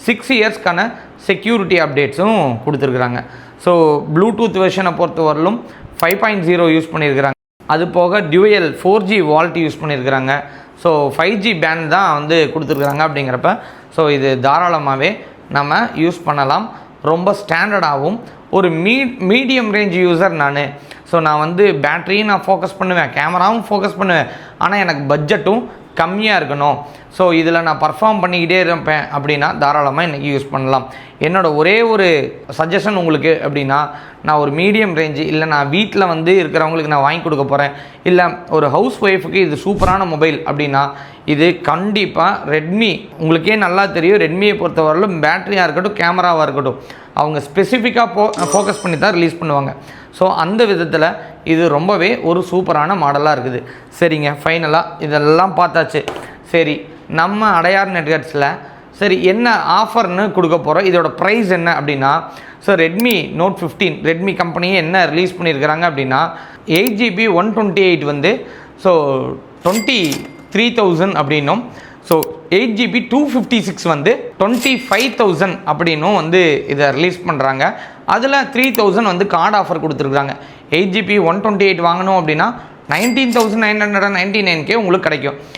6 இயர்ஸ்க்கான security அப்டேட்ஸும் கொடுத்துருக்குறாங்க. So Bluetooth வெர்ஷனை பொறுத்த வரலும் 5.0 யூஸ் பண்ணியிருக்கிறாங்க. அது போக டியூயல் 4G வால்ட் யூஸ் பண்ணியிருக்கிறாங்க. ஸோ 5G பேண்ட் தான் வந்து கொடுத்துருக்குறாங்க. அப்படிங்கிறப்ப ஸோ இது தாராளமாகவே நம்ம யூஸ் பண்ணலாம். ரொம்ப ஸ்டாண்டர்டாகவும் ஒரு மீடியம் ரேஞ்ச் யூஸர் நான். ஸோ நான் வந்து பேட்டரியும் நான் ஃபோக்கஸ் பண்ணுவேன், கேமராவும் ஃபோக்கஸ் பண்ணுவேன், ஆனால் எனக்கு பட்ஜெட்டும் கம்மியாக இருக்கணும், ஸோ இதில் நான் பர்ஃபார்ம் பண்ணிக்கிட்டே இருப்பேன் அப்படின்னா தாராளமாக இன்றைக்கி யூஸ் பண்ணலாம். என்னோடய ஒரே ஒரு சஜஷன் உங்களுக்கு அப்படின்னா, நான் ஒரு மீடியம் ரேஞ்சு இல்லை நான் வீட்டில் வந்து இருக்கிறவங்களுக்கு நான் வாங்கி கொடுக்க போகிறேன், இல்லை ஒரு ஹவுஸ் ஒய்ஃபுக்கு இது சூப்பரான மொபைல் அப்படின்னா இது கண்டிப்பாக ரெட்மி. உங்களுக்கே நல்லா தெரியும், ரெட்மியை பொறுத்தவரையிலும் பேட்டரியாக இருக்கட்டும் கேமராவாக இருக்கட்டும் அவங்க ஸ்பெசிஃபிக்காக ஃபோக்கஸ் பண்ணி தான் ரிலீஸ் பண்ணுவாங்க. ஸோ அந்த விதத்தில் இது ரொம்பவே ஒரு சூப்பரான மாடலாக இருக்குது. சரிங்க, ஃபைனலாக இதெல்லாம் பார்த்தாச்சு. சரி, நம்ம அடையார் நெட்கட்ஸில் சரி என்ன ஆஃபர்னு கொடுக்க போகிறோம், இதோட ப்ரைஸ் என்ன அப்படின்னா, ஸோ ரெட்மி நோட் 15 ரெட்மி கம்பெனியே என்ன ரிலீஸ் பண்ணியிருக்கிறாங்க அப்படின்னா 8GB 128 வந்து ஸோ 23,000 அப்படின்னும், ஸோ 8GB 256 வந்து 25,000 அப்படின்னும் வந்து இதை ரிலீஸ் பண்ணுறாங்க. அதில் 3,000 வந்து கார்டு ஆஃபர் கொடுத்துருக்குறாங்க. 8GB 128 வாங்கணும் அப்படின்னா 19,999 உங்களுக்கு கிடைக்கும்.